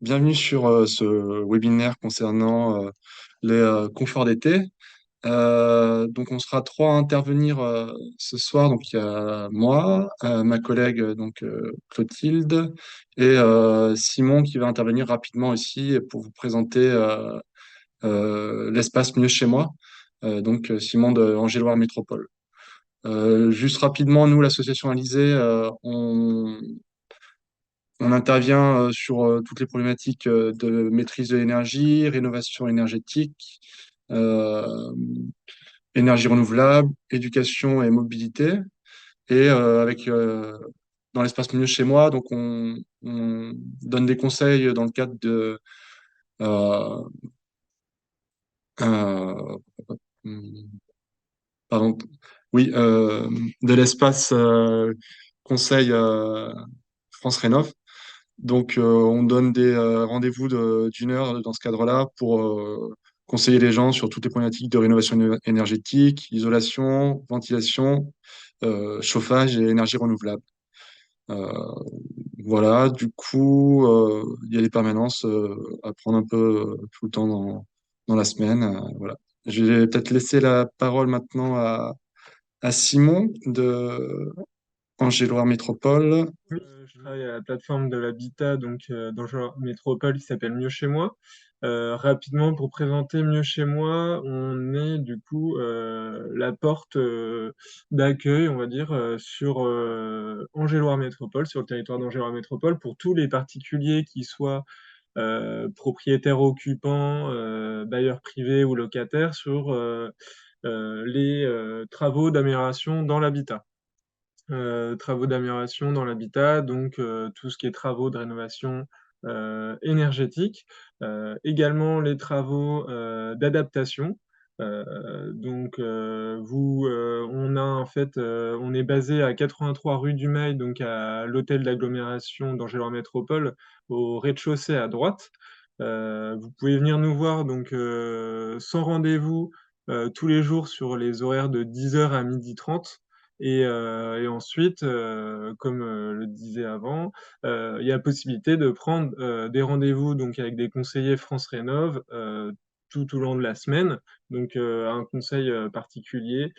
Bienvenue sur ce webinaire concernant les conforts d'été. Donc, on sera trois à intervenir ce soir. Donc, il y a moi, ma collègue Clotilde et Simon qui va intervenir rapidement aussi pour vous présenter l'espace Mieux chez moi. Simon de Angéloire Métropole. Juste rapidement, nous, l'association Alizé, on intervient sur toutes les problématiques de maîtrise de l'énergie, rénovation énergétique, euh, énergie renouvelable, éducation et mobilité. Et dans l'espace milieu chez moi, on donne des conseils dans le cadre euh, euh, pardon, oui, de l'espace conseil France Rénov'. On donne des rendez-vous d'une heure dans ce cadre-là pour conseiller les gens sur toutes les problématiques de rénovation énergétique, isolation, ventilation, chauffage et énergie renouvelable. Euh, voilà, du coup, il y a des permanences à prendre un peu tout le temps dans la semaine. Voilà. Je vais peut-être laisser la parole maintenant à Simon de Angéloire Métropole. Oui, je travaille à la plateforme de l'habitat dans le genre métropole qui s'appelle Mieux chez moi. Rapidement, pour présenter Mieux chez moi, on est du coup la porte d'accueil, on va dire, sur Angéloire Métropole, sur le territoire d'Angéloire Métropole, pour tous les particuliers qui soient propriétaires occupants, bailleurs privés ou locataires, sur les travaux d'amélioration dans l'habitat. Travaux d'amélioration dans l'habitat, tout ce qui est travaux de rénovation énergétique, également les travaux d'adaptation. On a en fait, on est basé à 83 rue du Mail, donc à l'hôtel d'agglomération d'Angéloire Métropole, au rez-de-chaussée à droite. Vous pouvez venir nous voir sans rendez-vous tous les jours sur les horaires de 10h à 12h30. Et ensuite, comme le disais avant, il y a possibilité de prendre des rendez-vous donc avec des conseillers France Rénov tout au long de la semaine. Un conseil particulier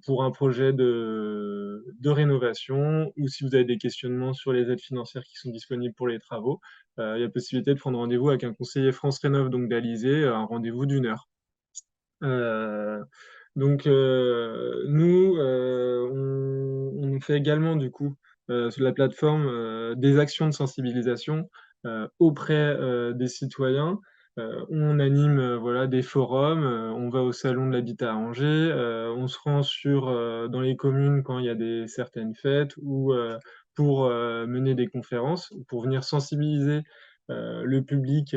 pour un projet de rénovation, ou si vous avez des questionnements sur les aides financières qui sont disponibles pour les travaux, il y a possibilité de prendre rendez-vous avec un conseiller France Rénov, donc d'Alizé, un rendez-vous d'une heure. Euh, Nous, on fait également du coup sur la plateforme des actions de sensibilisation auprès des citoyens. On anime voilà, des forums, on va au salon de l'habitat à Angers, on se rend dans les communes quand il y a certaines fêtes ou pour mener des conférences, pour venir sensibiliser le public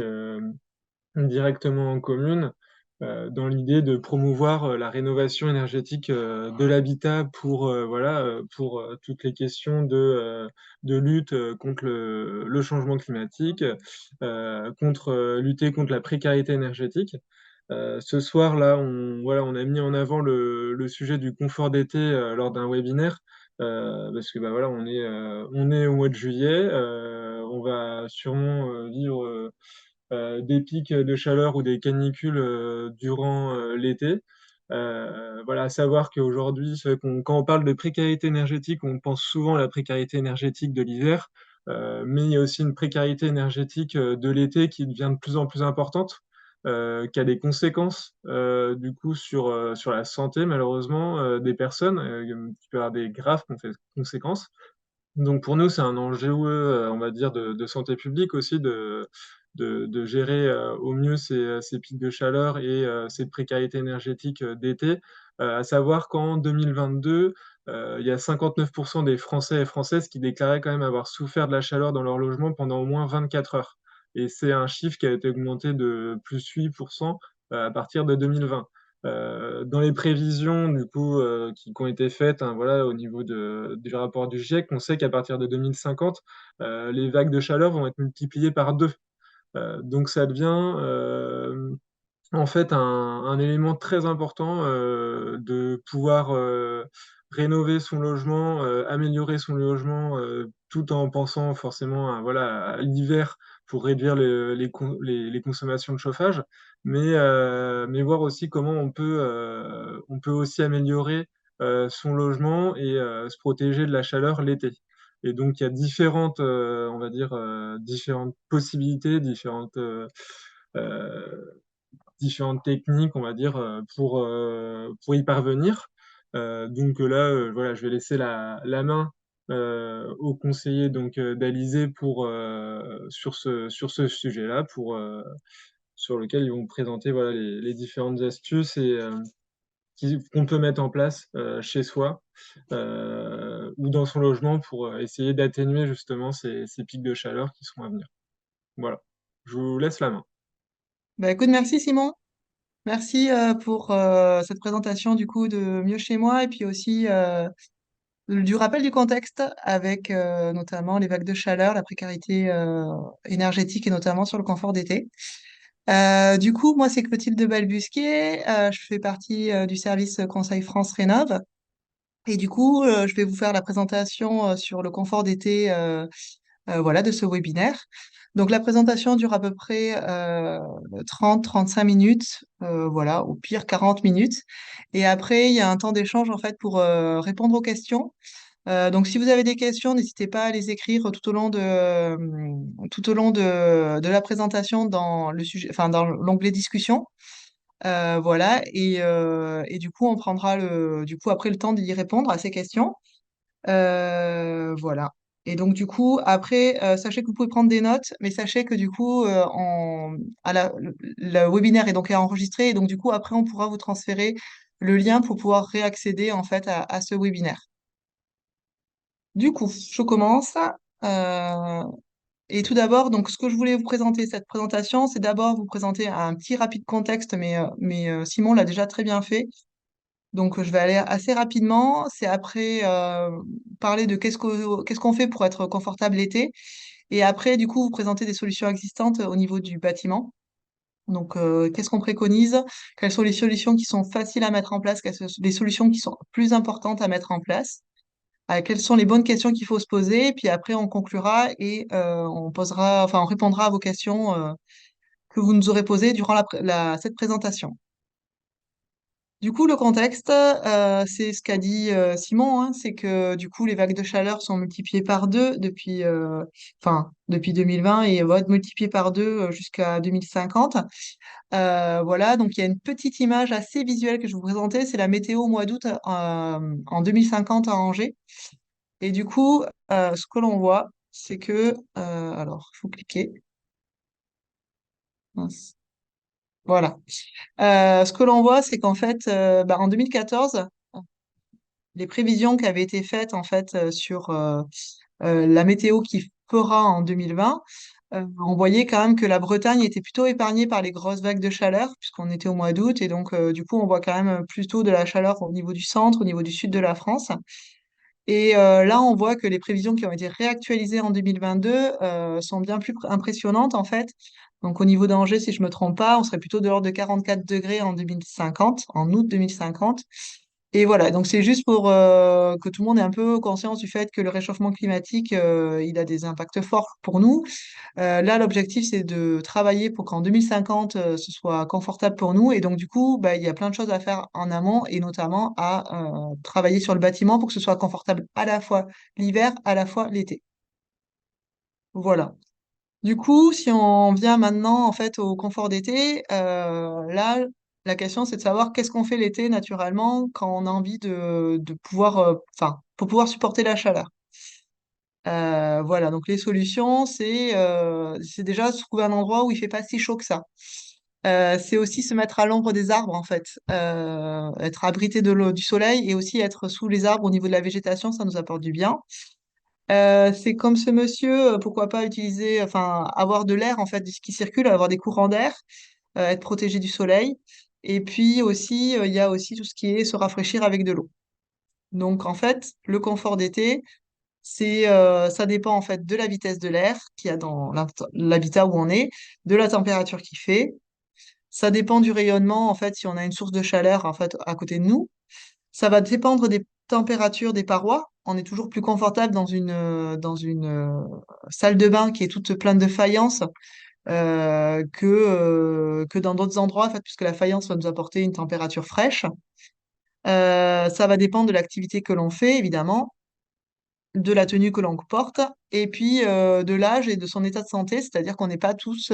directement en commune, dans l'idée de promouvoir la rénovation énergétique de l'habitat pour toutes les questions de lutte contre le changement climatique, lutter contre la précarité énergétique. Ce soir-là, on a mis en avant le sujet du confort d'été lors d'un webinaire. Parce que bah, voilà, on est au mois de juillet, on va sûrement vivre des pics de chaleur ou des canicules durant l'été. Voilà, à savoir qu'aujourd'hui, quand on parle de précarité énergétique, on pense souvent à la précarité énergétique de l'hiver, mais il y a aussi une précarité énergétique de l'été qui devient de plus en plus importante, qui a des conséquences du coup sur la santé malheureusement des personnes, qui peut avoir des graves conséquences. Donc pour nous, c'est un enjeu, on va dire, de santé publique aussi, de gérer au mieux ces pics de chaleur et cette précarité énergétique d'été. À savoir qu'en 2022, il y a 59% des Français et Françaises qui déclaraient quand même avoir souffert de la chaleur dans leur logement pendant au moins 24 heures. Et c'est un chiffre qui a été augmenté de plus 8% à partir de 2020. Dans les prévisions du coup qui ont été faites, hein, voilà, au niveau du rapport du GIEC, on sait qu'à partir de 2050, les vagues de chaleur vont être multipliées par deux. Donc ça devient en fait un élément très important de pouvoir rénover son logement, améliorer son logement, tout en pensant forcément voilà, à l'hiver pour réduire les consommations de chauffage, mais voir aussi comment on peut aussi améliorer son logement et se protéger de la chaleur l'été. Et donc, il y a on va dire, différentes possibilités, euh, différentes techniques, on va dire, pour y parvenir. Donc là, voilà, je vais laisser la main au conseiller d'Alizé sur ce sujet-là, sur lequel ils vont vous présenter voilà, les différentes astuces qu'on peut mettre en place chez soi ou dans son logement pour essayer d'atténuer justement ces pics de chaleur qui sont à venir. Voilà, je vous laisse la main. Bah écoute, merci Simon. Merci pour cette présentation du coup de Mieux chez moi et puis aussi du rappel du contexte avec notamment les vagues de chaleur, la précarité énergétique et notamment sur le confort d'été. Du coup, moi c'est Clotilde Balbusquier, je fais partie du service Conseil France Rénov'. Et du coup, je vais vous faire la présentation sur le confort d'été voilà, de ce webinaire. Donc, la présentation dure à peu près 30-35 minutes, voilà, au pire 40 minutes. Et après, il y a un temps d'échange en fait pour répondre aux questions. Donc, si vous avez des questions, n'hésitez pas à les écrire tout au long de la présentation dans le sujet, enfin, dans l'onglet discussion. Voilà, et du coup, on prendra du coup après le temps d'y répondre à ces questions. Voilà. Et donc, du coup, après, sachez que vous pouvez prendre des notes, mais sachez que du coup, le webinaire est donc enregistré. Et donc, du coup, après, on pourra vous transférer le lien pour pouvoir réaccéder en fait à ce webinaire. Du coup, je commence. Euh, et tout d'abord, donc, ce que je voulais vous présenter, cette présentation, c'est d'abord vous présenter un petit rapide contexte, mais Simon l'a déjà très bien fait. Donc, je vais aller assez rapidement. C'est après parler de qu'est-ce qu'on fait pour être confortable l'été. Et après, du coup, vous présenter des solutions existantes au niveau du bâtiment. Donc, qu'est-ce qu'on préconise? Quelles sont les solutions qui sont faciles à mettre en place? Quelles sont les solutions qui sont plus importantes à mettre en place? Quelles sont les bonnes questions qu'il faut se poser? Et puis après, on conclura et on répondra à vos questions que vous nous aurez posées durant cette présentation. Du coup, le contexte, c'est ce qu'a dit Simon, hein, c'est que du coup, les vagues de chaleur sont multipliées par deux depuis 2020 et vont être multipliées par deux jusqu'à 2050. Voilà, donc il y a une petite image assez visuelle que je vais vous présenter, c'est la météo au mois d'août en 2050 à Angers. Et du coup, ce que l'on voit, c'est que, alors, il faut cliquer. Mince. Voilà. Ce que l'on voit, c'est qu'en fait, en 2014, les prévisions qui avaient été faites en fait sur la météo qui fera en 2020, on voyait quand même que la Bretagne était plutôt épargnée par les grosses vagues de chaleur, puisqu'on était au mois d'août, et donc du coup on voit quand même plutôt de la chaleur au niveau du centre, au niveau du sud de la France. Et là, on voit que les prévisions qui ont été réactualisées en 2022 sont bien plus impressionnantes en fait. Donc au niveau d'Angers, si je me trompe pas, on serait plutôt de l'ordre de 44 degrés en 2050, en août 2050. Et voilà, donc c'est juste pour que tout le monde ait un peu conscience du fait que le réchauffement climatique, il a des impacts forts pour nous. Là, l'objectif, c'est de travailler pour qu'en 2050, ce soit confortable pour nous. Et donc, du coup, bah, il y a plein de choses à faire en amont et notamment à travailler sur le bâtiment pour que ce soit confortable à la fois l'hiver, à la fois l'été. Voilà. Du coup, si on vient maintenant en fait au confort d'été, là, la question c'est de savoir qu'est-ce qu'on fait l'été naturellement quand on a envie de pouvoir, pour pouvoir supporter la chaleur. Voilà, donc les solutions, c'est déjà se trouver un endroit où il fait pas si chaud que ça. C'est aussi se mettre à l'ombre des arbres en fait, être abrité du soleil et aussi être sous les arbres au niveau de la végétation, ça nous apporte du bien. C'est comme ce monsieur, pourquoi pas utiliser, enfin, avoir de l'air en fait qui circule, avoir des courants d'air, être protégé du soleil. Et puis aussi, il y a aussi tout ce qui est se rafraîchir avec de l'eau. Donc en fait, le confort d'été, ça dépend en fait de la vitesse de l'air qu'il y a dans l'habitat où on est, de la température qu'il fait. Ça dépend du rayonnement en fait, si on a une source de chaleur en fait à côté de nous. Ça va dépendre des températures des parois. on est toujours plus confortable dans une salle de bain qui est toute pleine de faïence que dans d'autres endroits, en fait, puisque la faïence va nous apporter une température fraîche. Ça va dépendre de l'activité que l'on fait, évidemment, de la tenue que l'on porte, et puis de l'âge et de son état de santé, c'est-à-dire qu'on n'est pas tous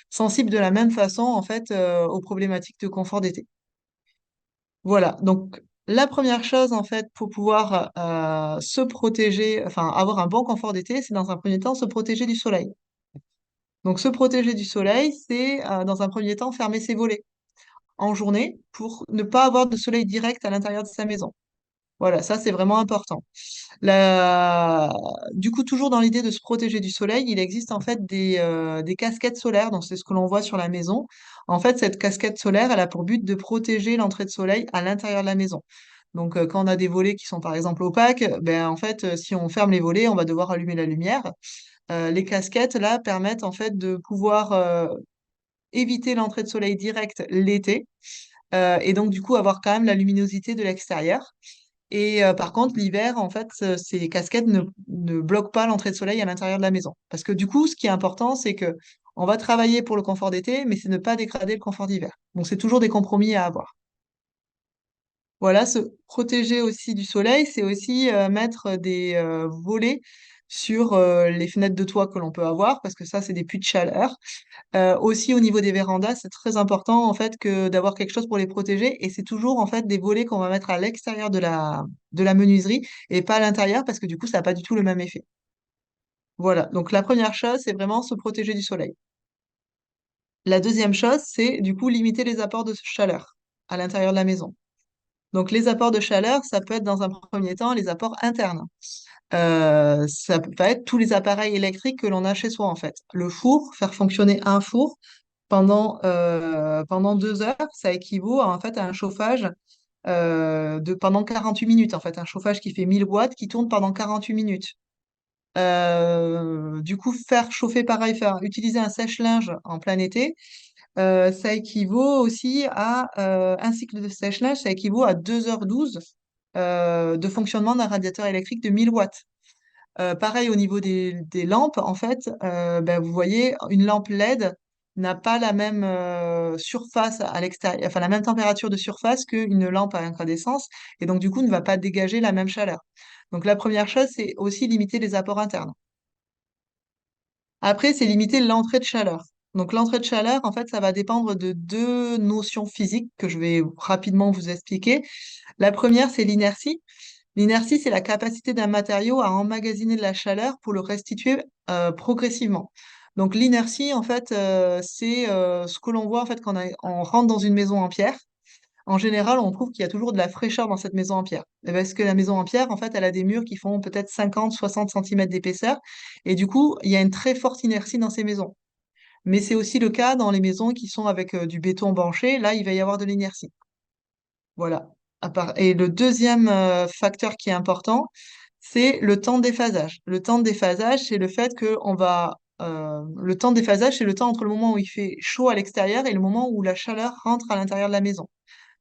sensibles de la même façon, en fait, aux problématiques de confort d'été. Voilà, donc la première chose, en fait, pour pouvoir se protéger, enfin avoir un bon confort d'été, c'est dans un premier temps se protéger du soleil. Donc se protéger du soleil, c'est dans un premier temps fermer ses volets en journée pour ne pas avoir de soleil direct à l'intérieur de sa maison. Voilà, ça c'est vraiment important. La... Du coup, toujours dans l'idée de se protéger du soleil, il existe en fait des casquettes solaires, donc c'est ce que l'on voit sur la maison. En fait, cette casquette solaire, elle a pour but de protéger l'entrée de soleil à l'intérieur de la maison. Donc, quand on a des volets qui sont par exemple opaques, ben en fait, si on ferme les volets, on va devoir allumer la lumière. Les casquettes là permettent en fait de pouvoir éviter l'entrée de soleil directe l'été et donc du coup avoir quand même la luminosité de l'extérieur. Et par contre, l'hiver, en fait, ces casquettes ne bloquent pas l'entrée de soleil à l'intérieur de la maison. Parce que du coup, ce qui est important, c'est que on va travailler pour le confort d'été, mais c'est ne pas dégrader le confort d'hiver. Donc, c'est toujours des compromis à avoir. Voilà, se protéger aussi du soleil, c'est aussi mettre des volets sur les fenêtres de toit que l'on peut avoir, parce que ça, c'est des puits de chaleur. Aussi au niveau des vérandas, c'est très important en fait que d'avoir quelque chose pour les protéger et c'est toujours en fait des volets qu'on va mettre à l'extérieur de la menuiserie et pas à l'intérieur parce que du coup ça n'a pas du tout le même effet. Voilà, donc la première chose, c'est vraiment se protéger du soleil. La deuxième chose, c'est du coup limiter les apports de chaleur à l'intérieur de la maison. Donc les apports de chaleur, ça peut être dans un premier temps les apports internes. Ça peut pas être tous les appareils électriques que l'on a chez soi en fait. Le four, faire fonctionner un four, pendant 2 heures, ça équivaut en fait à un chauffage pendant 48 minutes. En fait, un chauffage qui fait 1000 watts qui tourne pendant 48 minutes. Du coup, faire chauffer pareil, faire utiliser un sèche-linge en plein été, ça équivaut aussi à un cycle de sèche-linge, ça équivaut à 2h12 de fonctionnement d'un radiateur électrique de 1000 watts. Pareil au niveau des lampes, en fait, ben, vous voyez, une lampe LED n'a pas la même surface à l'extérieur, enfin la même température de surface qu'une lampe à incandescence, et donc du coup ne va pas dégager la même chaleur. Donc la première chose, c'est aussi limiter les apports internes. Après, c'est limiter l'entrée de chaleur. Donc l'entrée de chaleur, en fait, ça va dépendre de deux notions physiques que je vais rapidement vous expliquer. La première, c'est l'inertie. L'inertie, c'est la capacité d'un matériau à emmagasiner de la chaleur pour le restituer progressivement. Donc l'inertie, en fait, c'est ce que l'on voit en fait quand on rentre dans une maison en pierre. En général, on trouve qu'il y a toujours de la fraîcheur dans cette maison en pierre. Et parce que la maison en pierre, en fait, elle a des murs qui font peut-être 50, 60 centimètres d'épaisseur. Et du coup, il y a une très forte inertie dans ces maisons. Mais c'est aussi le cas dans les maisons qui sont avec du béton banché. Là, il va y avoir de l'inertie. Voilà. Et le deuxième facteur qui est important, c'est le temps de déphasage. Le temps de déphasage, c'est le fait que le temps de déphasage, c'est le temps entre le moment où il fait chaud à l'extérieur et le moment où la chaleur rentre à l'intérieur de la maison.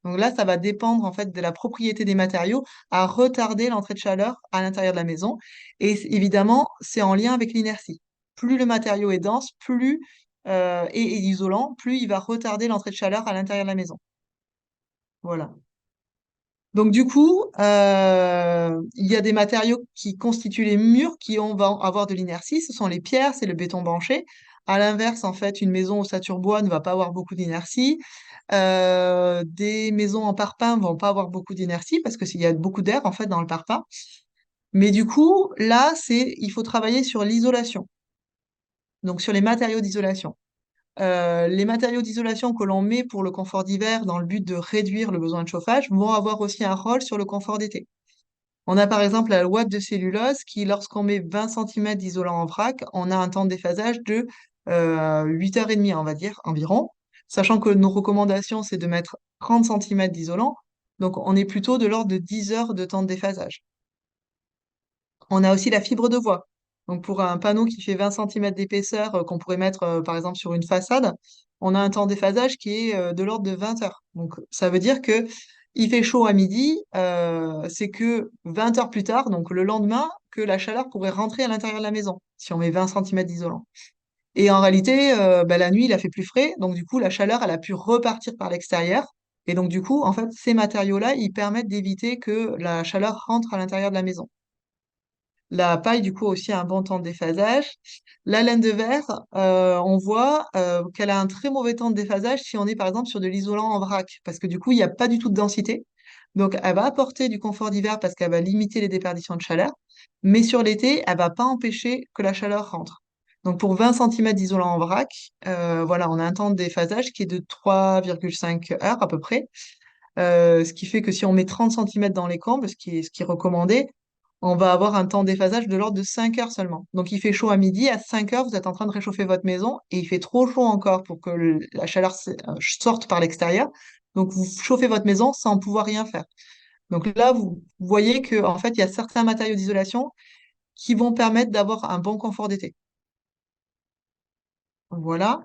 Donc là, ça va dépendre en fait de la propriété des matériaux à retarder l'entrée de chaleur à l'intérieur de la maison. Et évidemment, c'est en lien avec l'inertie. Plus le matériau est dense, plus et isolant, plus il va retarder l'entrée de chaleur à l'intérieur de la maison. Voilà. Donc du coup, il y a des matériaux qui constituent les murs vont avoir de l'inertie. Ce sont les pierres, c'est le béton banché. À l'inverse, en fait, une maison au bois ne va pas avoir beaucoup d'inertie. Des maisons en parpaing vont pas avoir beaucoup d'inertie parce que s'il y a beaucoup d'air en fait dans le parpaing. Mais du coup, là, il faut travailler sur l'isolation. Donc sur les matériaux d'isolation. Les matériaux d'isolation que l'on met pour le confort d'hiver dans le but de réduire le besoin de chauffage vont avoir aussi un rôle sur le confort d'été. On a par exemple la ouate de cellulose qui, lorsqu'on met 20 centimètres d'isolant en vrac, on a un temps de déphasage de 8h30, on va dire, environ. Sachant que nos recommandations, c'est de mettre 30 centimètres d'isolant. Donc, on est plutôt de l'ordre de 10 heures de temps de déphasage. On a aussi la fibre de bois. Donc, pour un panneau qui fait 20 centimètres d'épaisseur, qu'on pourrait mettre, par exemple, sur une façade, on a un temps de déphasage qui est de l'ordre de 20 heures. Donc, ça veut dire que Il fait chaud à midi, c'est que 20 heures plus tard, donc le lendemain, que la chaleur pourrait rentrer à l'intérieur de la maison, si on met 20 centimètres d'isolant. Et en réalité, bah, la nuit, il a fait plus frais, donc du coup, la chaleur, elle a pu repartir par l'extérieur. Et donc du coup, en fait, ces matériaux-là, ils permettent d'éviter que la chaleur rentre à l'intérieur de la maison. La paille, du coup, a aussi un bon temps de déphasage. La laine de verre, on voit qu'elle a un très mauvais temps de déphasage si on est, par exemple, sur de l'isolant en vrac, parce que du coup, il n'y a pas du tout de densité. Donc, elle va apporter du confort d'hiver parce qu'elle va limiter les déperditions de chaleur, mais sur l'été, elle va pas empêcher que la chaleur rentre. Donc, pour 20 centimètres d'isolant en vrac, voilà, on a un temps de déphasage qui est de 3,5 heures à peu près. Ce qui fait que si on met 30 centimètres dans les combles, ce qui est recommandé, on va avoir un temps de déphasage de l'ordre de 5 heures seulement. Donc il fait chaud à midi, à 5 heures, vous êtes en train de réchauffer votre maison et il fait trop chaud encore pour que la chaleur sorte par l'extérieur. Donc vous chauffez votre maison sans pouvoir rien faire. Donc là, vous voyez que en fait, il y a certains matériaux d'isolation qui vont permettre d'avoir un bon confort d'été. Voilà.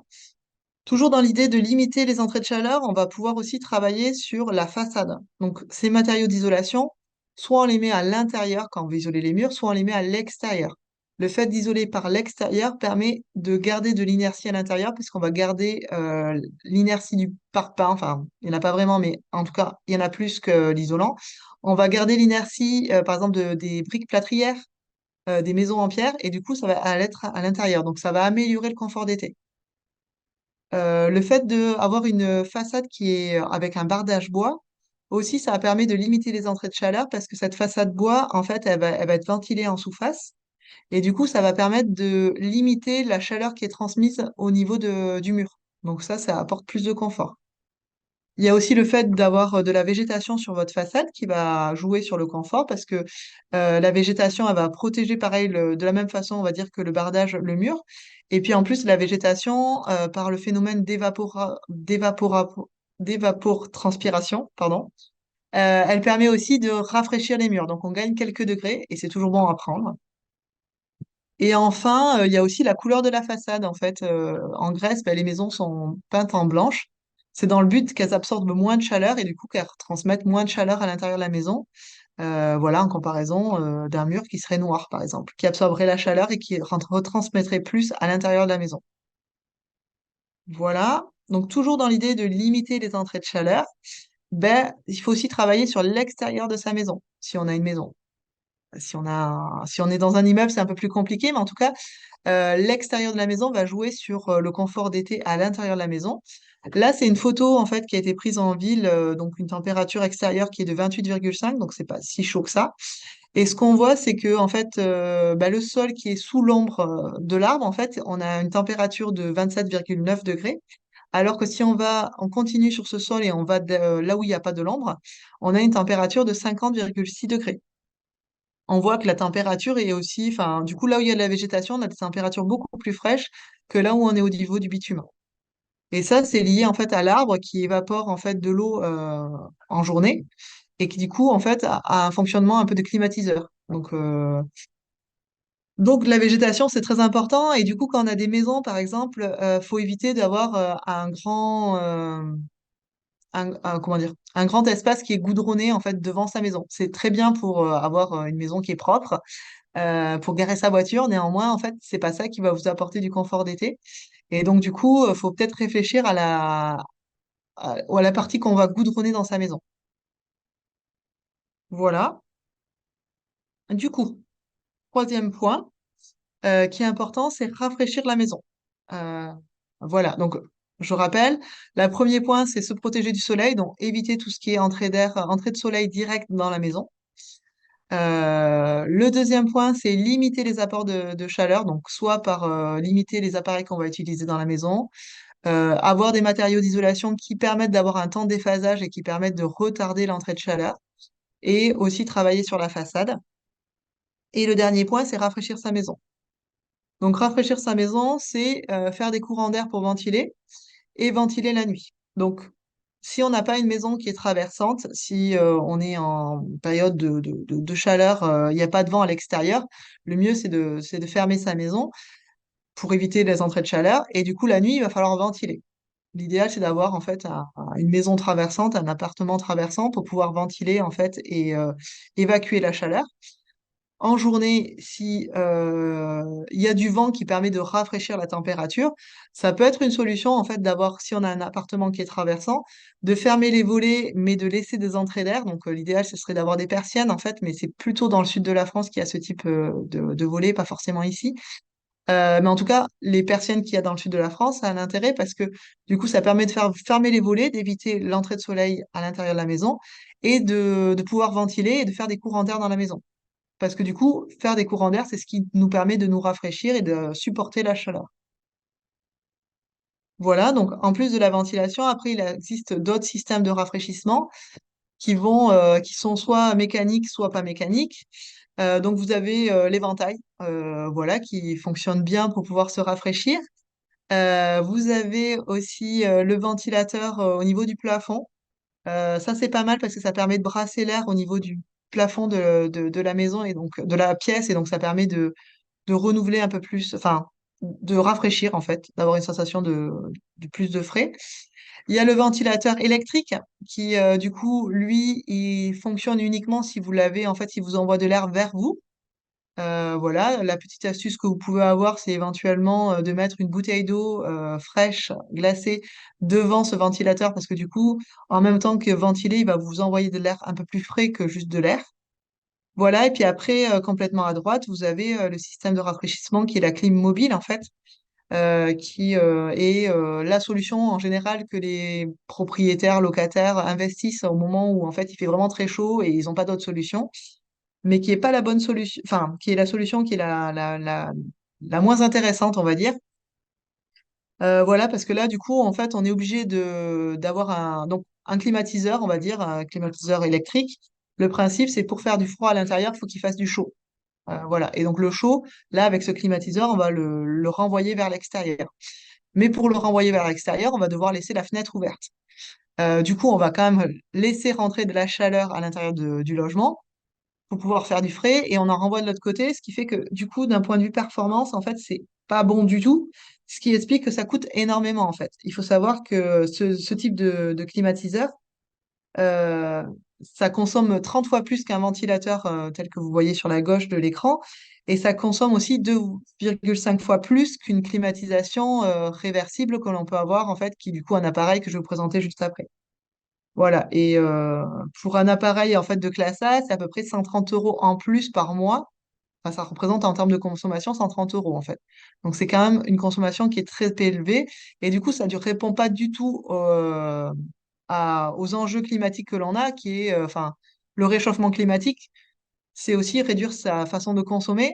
Toujours dans l'idée de limiter les entrées de chaleur, on va pouvoir aussi travailler sur la façade. Donc, ces matériaux d'isolation, soit on les met à l'intérieur quand on veut isoler les murs, soit on les met à l'extérieur. Le fait d'isoler par l'extérieur permet de garder de l'inertie à l'intérieur, puisqu'on va garder l'inertie du parpaing. Enfin, il n'y en a pas vraiment, mais en tout cas, il y en a plus que l'isolant. On va garder l'inertie, par exemple, des briques plâtrières, des maisons en pierre, et du coup, ça va être à l'intérieur. Donc, ça va améliorer le confort d'été. Le fait d'avoir une façade qui est avec un bardage bois, aussi, ça permet de limiter les entrées de chaleur parce que cette façade bois, en fait, elle va être ventilée en sous-face. Et du coup, ça va permettre de limiter la chaleur qui est transmise au niveau du mur. Donc ça apporte plus de confort. Il y a aussi le fait d'avoir de la végétation sur votre façade qui va jouer sur le confort parce que la végétation, elle va protéger pareil de la même façon, on va dire, que le bardage, le mur. Et puis en plus, la végétation, par le phénomène d'évapotranspiration, pardon, elle permet aussi de rafraîchir les murs. Donc on gagne quelques degrés et c'est toujours bon à prendre. Et enfin, il y a aussi la couleur de la façade. En fait, en Grèce, ben, les maisons sont peintes en blanche. C'est dans le but qu'elles absorbent moins de chaleur et du coup qu'elles transmettent moins de chaleur à l'intérieur de la maison. Voilà, en comparaison d'un mur qui serait noir, par exemple, qui absorberait la chaleur et qui retransmettrait plus à l'intérieur de la maison. Voilà. Donc toujours dans l'idée de limiter les entrées de chaleur, ben, il faut aussi travailler sur l'extérieur de sa maison, si on a une maison. Si on est dans un immeuble, c'est un peu plus compliqué, mais en tout cas, l'extérieur de la maison va jouer sur le confort d'été à l'intérieur de la maison. Là, c'est une photo en fait qui a été prise en ville, donc une température extérieure qui est de 28,5, donc c'est pas si chaud que ça. Et ce qu'on voit, c'est que en fait, bah, le sol qui est sous l'ombre de l'arbre, en fait, on a une température de 27,9 degrés. Alors que si on continue sur ce sol et on va là où il n'y a pas de l'ombre, on a une température de 50,6 degrés. On voit que la température est aussi, enfin, du coup, là où il y a de la végétation, on a des températures beaucoup plus fraîches que là où on est au niveau du bitume. Et ça, c'est lié en fait à l'arbre qui évapore en fait de l'eau en journée et qui du coup en fait a un fonctionnement un peu de climatiseur. Donc la végétation, c'est très important. Et du coup, quand on a des maisons, par exemple, faut éviter d'avoir comment dire, un grand espace qui est goudronné en fait devant sa maison. C'est très bien pour avoir une maison qui est propre, pour garer sa voiture. Néanmoins, en fait, c'est pas ça qui va vous apporter du confort d'été. Et donc, du coup, faut peut-être réfléchir ou à la partie qu'on va goudronner dans sa maison. Voilà. Du coup, troisième point qui est important, c'est rafraîchir la maison. Euh, voilà. Donc, je rappelle, le premier point, c'est se protéger du soleil, donc éviter tout ce qui est entrée d'air, entrée de soleil direct dans la maison. Le deuxième point, c'est limiter les apports de chaleur, donc soit par limiter les appareils qu'on va utiliser dans la maison, avoir des matériaux d'isolation qui permettent d'avoir un temps de déphasage et qui permettent de retarder l'entrée de chaleur, et aussi travailler sur la façade. Et le dernier point, c'est rafraîchir sa maison. Donc rafraîchir sa maison, c'est faire des courants d'air pour ventiler et ventiler la nuit. Donc si on n'a pas une maison qui est traversante, si on est en période de chaleur, il n'y a pas de vent à l'extérieur, le mieux c'est de fermer sa maison pour éviter les entrées de chaleur et du coup la nuit, il va falloir ventiler. L'idéal, c'est d'avoir en fait une maison traversante, un appartement traversant pour pouvoir ventiler en fait et évacuer la chaleur. En journée, si il y a du vent qui permet de rafraîchir la température, ça peut être une solution en fait d'avoir, si on a un appartement qui est traversant, de fermer les volets mais de laisser des entrées d'air. Donc l'idéal, ce serait d'avoir des persiennes en fait, mais c'est plutôt dans le sud de la France qu'il y a ce type de volets, pas forcément ici. Mais en tout cas, les persiennes qu'il y a dans le sud de la France, ça a un intérêt parce que du coup, ça permet de faire fermer les volets, d'éviter l'entrée de soleil à l'intérieur de la maison et de pouvoir ventiler et de faire des courants d'air dans la maison. Parce que du coup, faire des courants d'air, c'est ce qui nous permet de nous rafraîchir et de supporter la chaleur. Voilà, donc en plus de la ventilation, après, il existe d'autres systèmes de rafraîchissement qui sont soit mécaniques, soit pas mécaniques. Donc vous avez l'éventail, voilà, qui fonctionne bien pour pouvoir se rafraîchir. Vous avez aussi le ventilateur au niveau du plafond. Ça, c'est pas mal parce que ça permet de brasser l'air au niveau du plafond de la maison et donc de la pièce, et donc ça permet de renouveler un peu plus, enfin, de rafraîchir en fait, d'avoir une sensation de plus de frais. Il y a le ventilateur électrique qui, du coup, lui, il fonctionne uniquement si vous l'avez, en fait, il vous envoie de l'air vers vous. Voilà, la petite astuce que vous pouvez avoir, c'est éventuellement de mettre une bouteille d'eau fraîche, glacée, devant ce ventilateur parce que du coup, en même temps que ventiler, il va vous envoyer de l'air un peu plus frais que juste de l'air. Voilà, et puis après, complètement à droite, vous avez le système de rafraîchissement qui est la clim mobile, en fait, qui est la solution en général que les propriétaires, locataires investissent au moment où, en fait, il fait vraiment très chaud et ils n'ont pas d'autre solution, mais qui est pas la bonne solution, enfin, qui est la solution qui est la moins intéressante, on va dire. Voilà, parce que là, du coup, en fait, on est obligé d'avoir donc, un climatiseur, on va dire, un climatiseur électrique. Le principe, c'est pour faire du froid à l'intérieur, il faut qu'il fasse du chaud. Voilà. Et donc le chaud, là, avec ce climatiseur, on va le renvoyer vers l'extérieur. Mais pour le renvoyer vers l'extérieur, on va devoir laisser la fenêtre ouverte. Du coup, on va quand même laisser rentrer de la chaleur à l'intérieur du logement pour pouvoir faire du frais et on en renvoie de l'autre côté, ce qui fait que du coup, d'un point de vue performance, en fait, c'est pas bon du tout, ce qui explique que ça coûte énormément en fait. Il faut savoir que ce type de climatiseur, euh, ça consomme 30 fois plus qu'un ventilateur tel que vous voyez sur la gauche de l'écran. Et ça consomme aussi 2,5 fois plus qu'une climatisation réversible que l'on peut avoir, en fait, qui est du coup un appareil que je vais vous présenter juste après. Voilà. Et pour un appareil en fait de classe A, c'est à peu près 130 euros en plus par mois. Enfin, ça représente en termes de consommation 130 euros en fait. Donc c'est quand même une consommation qui est très élevée. Et du coup, ça ne répond pas du tout aux enjeux climatiques que l'on a, qui est enfin, le réchauffement climatique, c'est aussi réduire sa façon de consommer.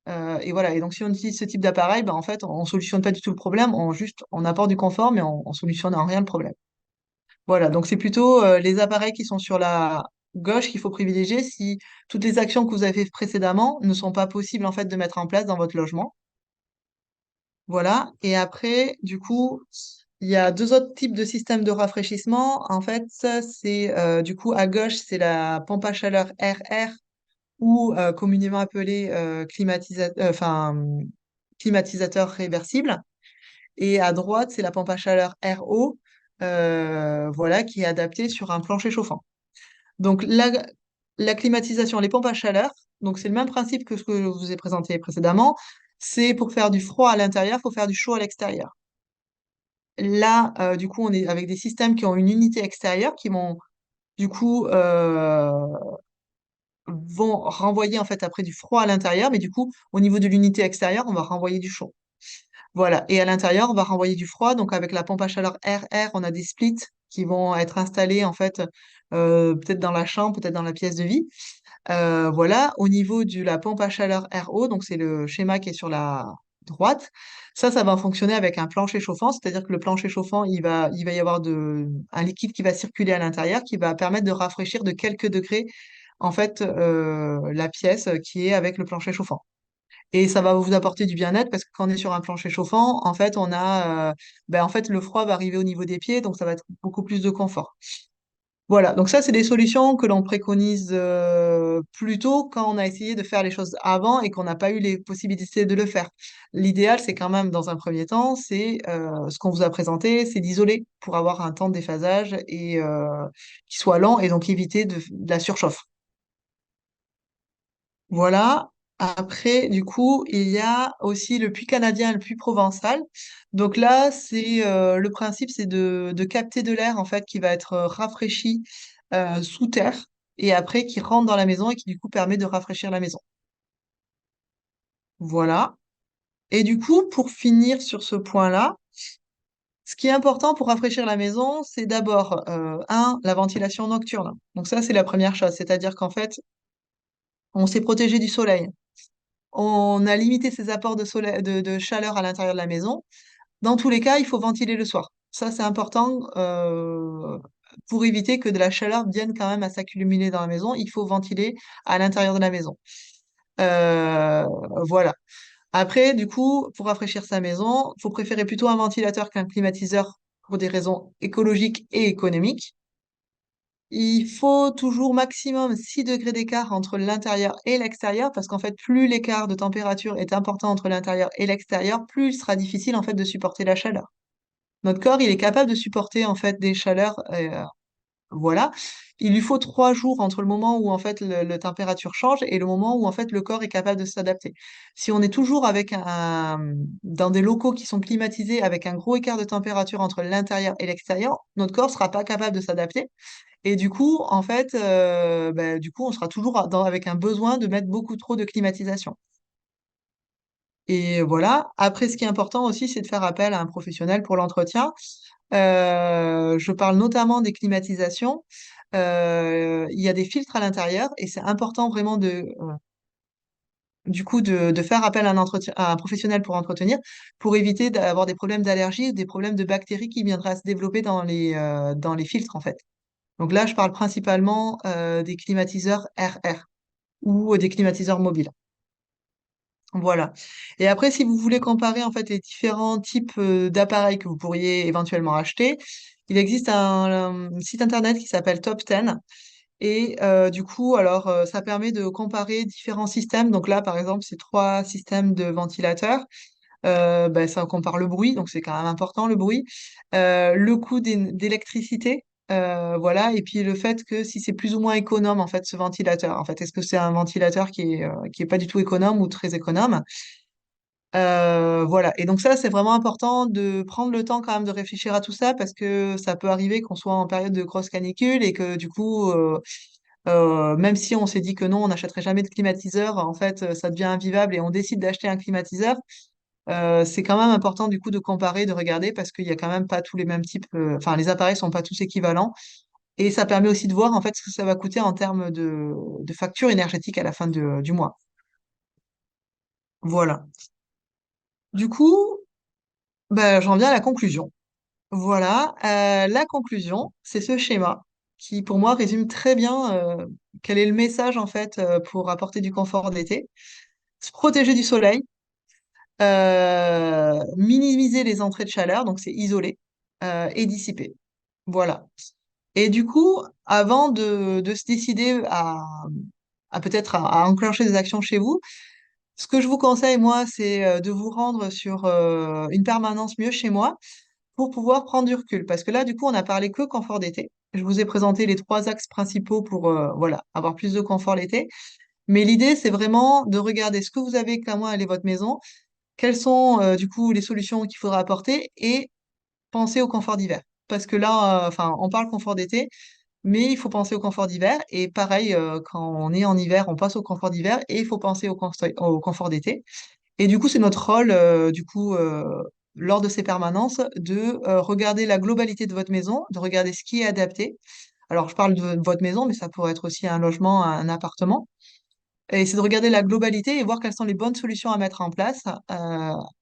Et voilà. Et donc si on utilise ce type d'appareil, ben, en fait, on ne solutionne pas du tout le problème, on apporte du confort, mais on ne solutionne en rien le problème. Voilà, donc c'est plutôt les appareils qui sont sur la gauche qu'il faut privilégier si toutes les actions que vous avez faites précédemment ne sont pas possibles en fait de mettre en place dans votre logement. Voilà, et après, du coup, il y a deux autres types de systèmes de rafraîchissement. En fait, ça, c'est du coup à gauche, c'est la pompe à chaleur RR ou communément appelée climatisateur réversible. Et à droite, c'est la pompe à chaleur RO, voilà, qui est adaptée sur un plancher chauffant. Donc la climatisation, les pompes à chaleur, donc c'est le même principe que ce que je vous ai présenté précédemment. C'est pour faire du froid à l'intérieur, il faut faire du chaud à l'extérieur. Là, du coup, on est avec des systèmes qui ont une unité extérieure qui vont du coup vont renvoyer en fait après du froid à l'intérieur, mais du coup, au niveau de l'unité extérieure, on va renvoyer du chaud. Voilà. Et à l'intérieur, on va renvoyer du froid. Donc, avec la pompe à chaleur RR, on a des splits qui vont être installés, en fait, peut-être dans la chambre, peut-être dans la pièce de vie. Voilà. Au niveau de la pompe à chaleur RO, donc c'est le schéma qui est sur la droite. Ça va fonctionner avec un plancher chauffant, c'est-à-dire que le plancher chauffant, il va y avoir un liquide qui va circuler à l'intérieur, qui va permettre de rafraîchir de quelques degrés, en fait, la pièce qui est avec le plancher chauffant. Et ça va vous apporter du bien-être parce que quand on est sur un plancher chauffant, en fait, en fait, le froid va arriver au niveau des pieds, donc ça va être beaucoup plus de confort. Voilà, donc ça, c'est des solutions que l'on préconise plutôt quand on a essayé de faire les choses avant et qu'on n'a pas eu les possibilités de le faire. L'idéal, c'est quand même, dans un premier temps, c'est ce qu'on vous a présenté, c'est d'isoler pour avoir un temps de déphasage et qui soit lent et donc éviter de la surchauffe. Voilà. Après, du coup, il y a aussi le puits canadien et le puits provençal. Donc là, c'est le principe, c'est de capter de l'air en fait qui va être rafraîchi sous terre et après qui rentre dans la maison et qui du coup permet de rafraîchir la maison. Voilà. Et du coup, pour finir sur ce point-là, ce qui est important pour rafraîchir la maison, c'est d'abord, la ventilation nocturne. Donc ça, c'est la première chose, c'est-à-dire qu'en fait, on s'est protégé du soleil. On a limité ses apports de chaleur à l'intérieur de la maison. Dans tous les cas, il faut ventiler le soir. Ça, c'est important pour éviter que de la chaleur vienne quand même à s'accumuler dans la maison. Il faut ventiler à l'intérieur de la maison. Euh, voilà. Après, du coup, pour rafraîchir sa maison, il faut préférer plutôt un ventilateur qu'un climatiseur pour des raisons écologiques et économiques. Il faut toujours maximum 6 degrés d'écart entre l'intérieur et l'extérieur, parce qu'en fait, plus l'écart de température est important entre l'intérieur et l'extérieur, plus il sera difficile en fait de supporter la chaleur. Notre corps, il est capable de supporter en fait des chaleurs, voilà. Il lui faut 3 jours entre le moment où en fait la température change et le moment où en fait le corps est capable de s'adapter. Si on est toujours dans des locaux qui sont climatisés avec un gros écart de température entre l'intérieur et l'extérieur, notre corps sera pas capable de s'adapter. Et du coup, en fait, du coup, on sera toujours avec un besoin de mettre beaucoup trop de climatisation. Et voilà. Après, ce qui est important aussi, c'est de faire appel à un professionnel pour l'entretien. Je parle notamment des climatisations. Il y a des filtres à l'intérieur et c'est important vraiment du coup, de faire appel à un professionnel pour entretenir, pour éviter d'avoir des problèmes d'allergie ou des problèmes de bactéries qui viendraient à se développer dans les filtres, en fait. Donc là, je parle principalement des climatiseurs RR ou des climatiseurs mobiles. Voilà. Et après, si vous voulez comparer en fait les différents types d'appareils que vous pourriez éventuellement acheter, il existe un site internet qui s'appelle Top 10. Et du coup, alors, ça permet de comparer différents systèmes. Donc là, par exemple, c'est 3 systèmes de ventilateurs. Ça compare le bruit, donc c'est quand même important le bruit, le coût d'électricité, voilà, et puis le fait que si c'est plus ou moins économe en fait ce ventilateur. En fait, est-ce que c'est un ventilateur qui est pas du tout économe ou très économe? Voilà. Et donc ça, c'est vraiment important de prendre le temps quand même de réfléchir à tout ça parce que ça peut arriver qu'on soit en période de grosse canicule et que du coup, même si on s'est dit que non, on n'achèterait jamais de climatiseur, en fait, ça devient invivable et on décide d'acheter un climatiseur. C'est quand même important du coup de comparer, de regarder parce qu'il y a quand même pas tous les mêmes types, enfin les appareils sont pas tous équivalents et ça permet aussi de voir en fait ce que ça va coûter en termes de facture énergétique à la fin du mois. Voilà. Du coup, j'en viens à la conclusion. Voilà, la conclusion, c'est ce schéma qui pour moi résume très bien quel est le message en fait pour apporter du confort d'été. Se protéger du soleil, minimiser les entrées de chaleur, donc c'est isoler et dissiper. Voilà. Et du coup, avant de se décider à peut-être à enclencher des actions chez vous, ce que je vous conseille, moi, c'est de vous rendre sur une permanence mieux chez moi pour pouvoir prendre du recul. Parce que là, du coup, on n'a parlé que confort d'été. Je vous ai présenté les 3 axes principaux pour voilà, avoir plus de confort l'été. Mais l'idée, c'est vraiment de regarder ce que vous avez, comment elle est votre maison, quelles sont du coup les solutions qu'il faudra apporter et penser au confort d'hiver. Parce que là, enfin, on parle confort d'été, mais il faut penser au confort d'hiver. Et pareil, quand on est en hiver, on passe au confort d'hiver et il faut penser au confort d'été. Et du coup, c'est notre rôle, lors de ces permanences, de regarder la globalité de votre maison, de regarder ce qui est adapté. Alors, je parle de votre maison, mais ça pourrait être aussi un logement, un appartement. Et c'est de regarder la globalité et voir quelles sont les bonnes solutions à mettre en place,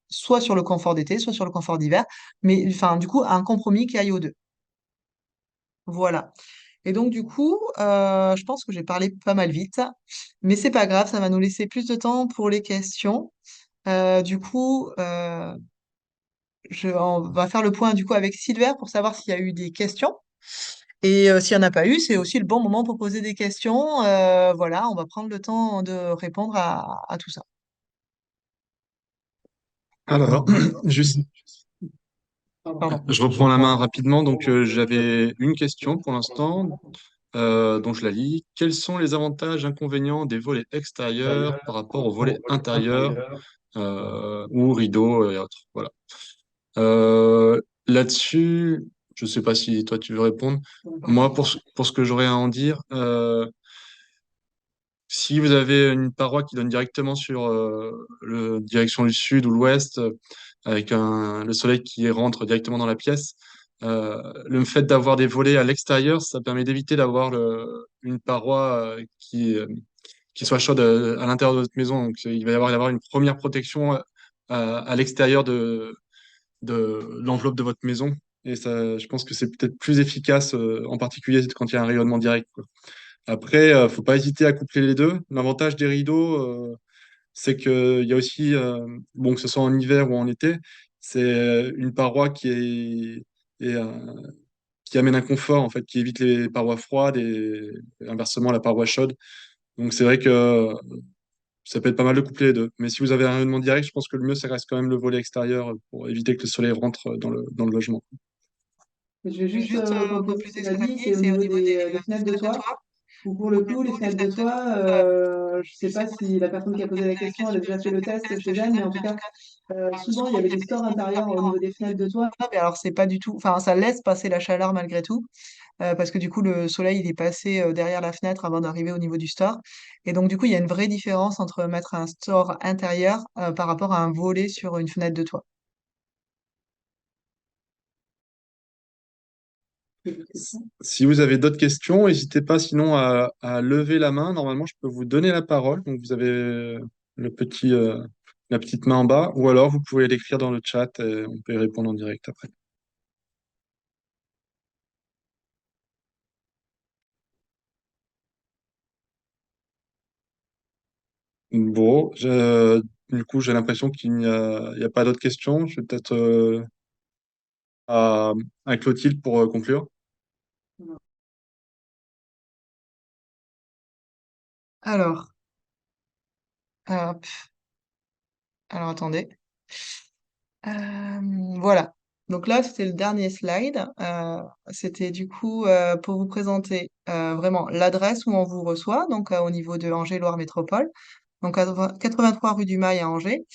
soit sur le confort d'été, soit sur le confort d'hiver, mais enfin, du coup, un compromis qui aille aux deux. Voilà. Et donc, du coup, je pense que j'ai parlé pas mal vite, mais c'est pas grave, ça va nous laisser plus de temps pour les questions. Du coup, on va faire le point du coup avec Silver pour savoir s'il y a eu des questions. Et s'il n'y en a pas eu, c'est aussi le bon moment pour poser des questions. Voilà, on va prendre le temps de répondre à tout ça. Alors, juste, Pardon. je reprends la main rapidement. Donc, j'avais une question pour l'instant, donc je la lis. Quels sont les avantages et inconvénients des volets extérieurs par rapport aux volets intérieurs ou rideaux et autres? Voilà. Là-dessus, je ne sais pas si toi tu veux répondre. Moi, pour ce que j'aurais à en dire, si vous avez une paroi qui donne directement sur le direction du sud ou l'ouest, avec le soleil qui rentre directement dans la pièce, le fait d'avoir des volets à l'extérieur, ça permet d'éviter d'avoir une paroi qui soit chaude à l'intérieur de votre maison. Donc, il va y avoir une première protection à l'extérieur de l'enveloppe de votre maison. Et ça, je pense que c'est peut-être plus efficace, en particulier quand il y a un rayonnement direct, quoi. Après, faut pas hésiter à coupler les deux. L'avantage des rideaux, c'est qu'il y a aussi, bon, que ce soit en hiver ou en été, c'est une paroi est, qui amène un confort, en fait, qui évite les parois froides et inversement la paroi chaude. Donc c'est vrai que ça peut être pas mal de coupler les deux. Mais si vous avez un rayonnement direct, je pense que le mieux, ça reste quand même le volet extérieur pour éviter que le soleil rentre dans le logement. Je vais Je vais juste juste compléter ce compléter que ce tu as que tu as dit, dit, c'est au c'est au niveau niveau des fenêtres de des fenêtres de toit. toit. Où pour le Pour le coup, les coup, les fenêtres de fenêtres de toit, toit, je ne sais pas si la personne qui a posé la question, elle a déjà fait le test chez elle, mais en tout cas, souvent, il y avait des stores intérieurs au niveau des fenêtres de toit. mais alors c'est pas du tout, enfin ça laisse passer la chaleur malgré tout, parce que du coup le soleil il est passé derrière la fenêtre avant d'arriver au niveau du store. Et donc du coup il y a une vraie différence entre mettre un store intérieur par rapport à un volet sur une fenêtre de toit. Si vous avez d'autres questions, n'hésitez pas sinon à lever la main. Normalement, je peux vous donner la parole. Donc, vous avez le petit, la petite main en bas, ou alors vous pouvez l'écrire dans le chat et on peut y répondre en direct après. Bon, du coup, j'ai l'impression il y a pas d'autres questions. Je vais peut-être à, à Clotilde pour conclure. Alors, hop, alors attendez. Voilà. Donc là, c'était le dernier slide. C'était du coup pour vous présenter vraiment l'adresse où on vous reçoit, donc au niveau de Angers-Loire Métropole, donc 83 rue du Mail à Angers.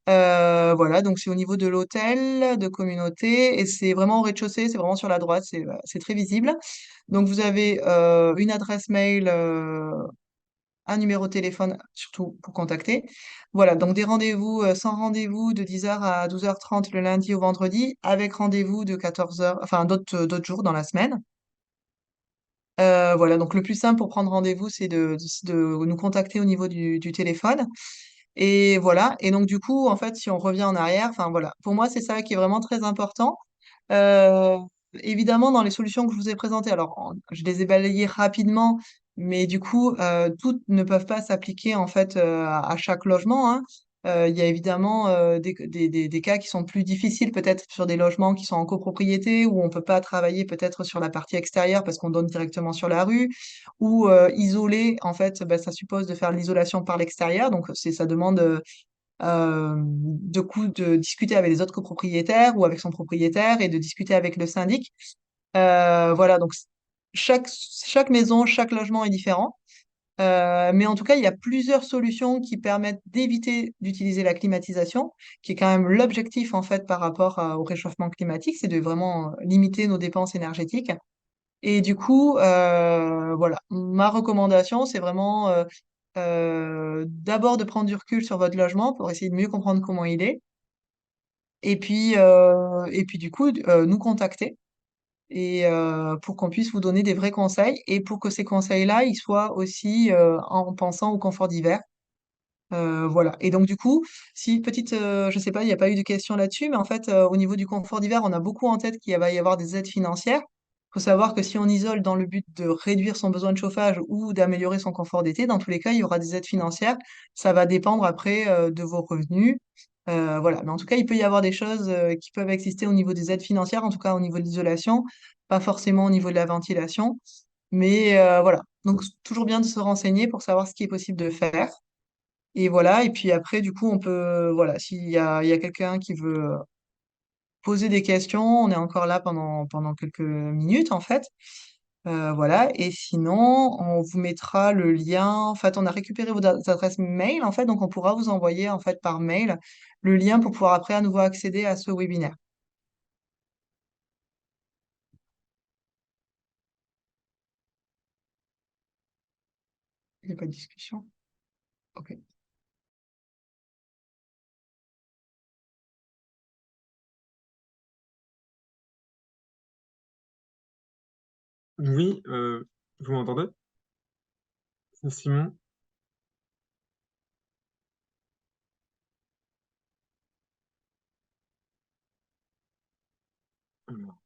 Voilà, donc c'est au niveau de l'hôtel, de communauté, et c'est vraiment au rez-de-chaussée, c'est vraiment sur la droite, c'est très visible. Donc vous avez une adresse mail, un numéro de téléphone, surtout pour contacter. Voilà, donc des rendez-vous sans rendez-vous de 10h à 12h30 le lundi au vendredi, avec rendez-vous de 14h, enfin d'autres jours dans la semaine. Voilà, donc le plus simple pour prendre rendez-vous, c'est de nous contacter au niveau du téléphone. Et voilà, et donc du coup, en fait, si on revient en arrière, enfin voilà, pour moi, c'est ça qui est vraiment très important. Euh, Évidemment, dans les solutions que je vous ai présentées, alors je les ai balayées rapidement, mais du coup, toutes ne peuvent pas s'appliquer en fait à chaque logement, hein. Il y a évidemment des cas qui sont plus difficiles, peut-être sur des logements qui sont en copropriété, où on peut pas travailler peut-être sur la partie extérieure parce qu'on donne directement sur la rue, ou isoler, en fait, bah, ça suppose de faire l'isolation par l'extérieur, donc ça demande de coup de discuter avec les autres copropriétaires ou avec son propriétaire et de discuter avec le syndic. Voilà, donc chaque maison, chaque logement est différent. Mais en tout cas, il y a plusieurs solutions qui permettent d'éviter d'utiliser la climatisation, qui est quand même l'objectif en fait par rapport au réchauffement climatique, c'est de vraiment limiter nos dépenses énergétiques. Et du coup, voilà, ma recommandation, c'est vraiment d'abord de prendre du recul sur votre logement pour essayer de mieux comprendre comment il est, et puis du coup, nous contacter et pour qu'on puisse vous donner des vrais conseils et pour que ces conseils-là, ils soient aussi en pensant au confort d'hiver. Voilà. Et donc du coup, si petite, je sais pas, il n'y a pas eu de question là-dessus, mais en fait, au niveau du confort d'hiver, on a beaucoup en tête qu'il va y avoir des aides financières. Il faut savoir que si on isole dans le but de réduire son besoin de chauffage ou d'améliorer son confort d'été, dans tous les cas, il y aura des aides financières. Ça va dépendre après de vos revenus. Voilà. Mais en tout cas, il peut y avoir des choses qui peuvent exister au niveau des aides financières, en tout cas au niveau de l'isolation, pas forcément au niveau de la ventilation. Mais voilà. Donc, c'est toujours bien de se renseigner pour savoir ce qui est possible de faire. Et voilà. Et puis après, du coup, on peut, voilà, il y a quelqu'un qui veut poser des questions, on est encore là pendant quelques minutes, en fait. Voilà. Et sinon, on vous mettra le lien. En fait, on a récupéré vos adresses mail, en fait, donc on pourra vous envoyer, en fait, par mail le lien pour pouvoir après à nouveau accéder à ce webinaire. Il n'y a pas de discussion. OK. Oui, vous m'entendez? C'est Simon? Alors,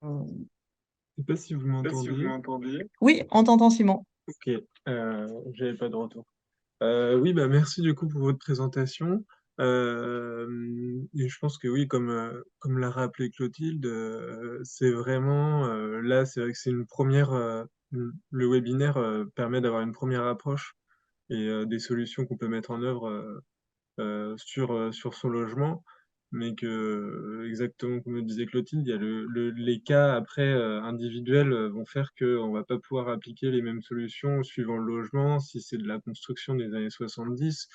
Euh, je sais pas si vous m'entendez. Oui, on t'entend, Simon. Ok, j'avais pas de retour. Oui, bah merci du coup pour votre présentation. Et je pense que oui, comme l'a rappelé Clotilde, c'est vraiment là, c'est vrai que c'est une première. Le webinaire permet d'avoir une première approche et des solutions qu'on peut mettre en œuvre sur son logement, mais que, exactement comme le disait Clotilde, il y a les cas après individuels vont faire qu'on va pas pouvoir appliquer les mêmes solutions suivant le logement, si c'est de la construction des années 70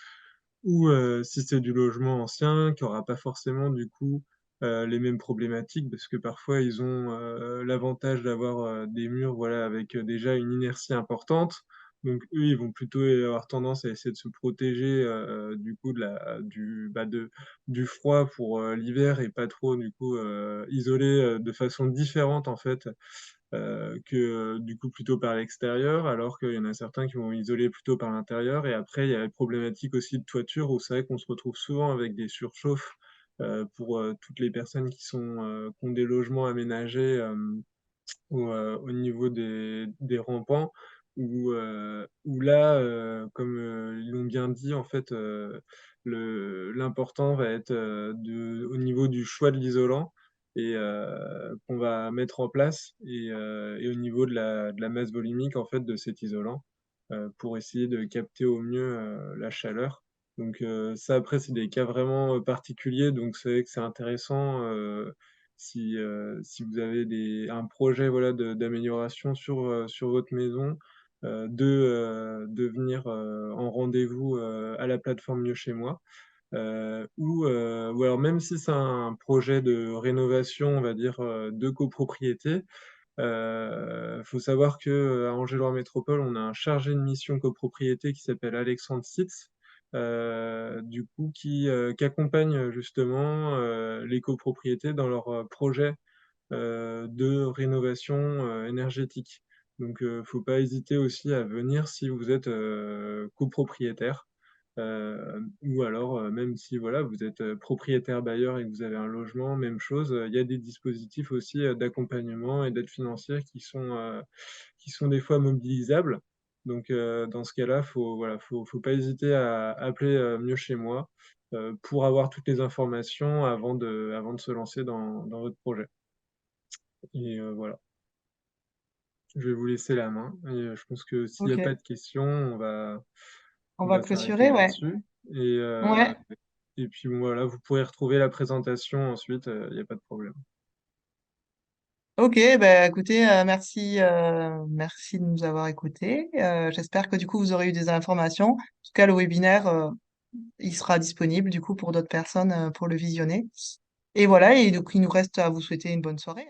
ou si c'est du logement ancien, qui aura pas forcément du coup les mêmes problématiques, parce que parfois ils ont l'avantage d'avoir des murs voilà, avec déjà une inertie importante. Donc eux, ils vont plutôt avoir tendance à essayer de se protéger du coup du froid pour l'hiver et pas trop du coup isoler de façon différente en fait que du coup plutôt par l'extérieur, alors qu'il y en a certains qui vont isoler plutôt par l'intérieur. Et après, il y a les problématiques aussi de toiture où c'est vrai qu'on se retrouve souvent avec des surchauffes pour toutes les personnes qui ont des logements aménagés. Au niveau des rampants, où là, comme ils l'ont bien dit, en fait, l'important va être au niveau du choix de l'isolant et qu'on va mettre en place et au niveau de la masse volumique en fait, de cet isolant pour essayer de capter au mieux la chaleur. Donc ça, après, c'est des cas vraiment particuliers, donc c'est vrai que c'est intéressant si vous avez un projet voilà, d'amélioration sur votre maison, de venir en rendez-vous à la plateforme Mieux chez moi. Ou alors même si c'est un projet de rénovation, on va dire, de copropriété, faut savoir qu'à Angers-Loire Métropole, on a un chargé de mission copropriété qui s'appelle Alexandre Sitz, du coup, qui accompagne justement les copropriétés dans leurs projets de rénovation énergétique. Donc, faut pas hésiter aussi à venir si vous êtes copropriétaire. Ou alors, même si voilà, vous êtes propriétaire bailleur et que vous avez un logement, même chose, il y a des dispositifs aussi d'accompagnement et d'aide financière qui sont des fois mobilisables. Donc, dans ce cas-là, faut pas hésiter à appeler Mieux chez moi pour avoir toutes les informations avant de se lancer dans votre projet. Et voilà, je vais vous laisser la main. Et je pense que s'il n'y a pas OK. de questions, On on va va s'arrêter clôturer, ouais. là-dessus. Et, Ouais. et puis bon, voilà, vous pourrez retrouver la présentation ensuite, il n'y a pas de problème. OK, bah écoutez, merci de nous avoir écoutés. J'espère que du coup vous aurez eu des informations. En tout cas, le webinaire, il sera disponible du coup pour d'autres personnes pour le visionner. Et voilà, et donc il nous reste à vous souhaiter une bonne soirée.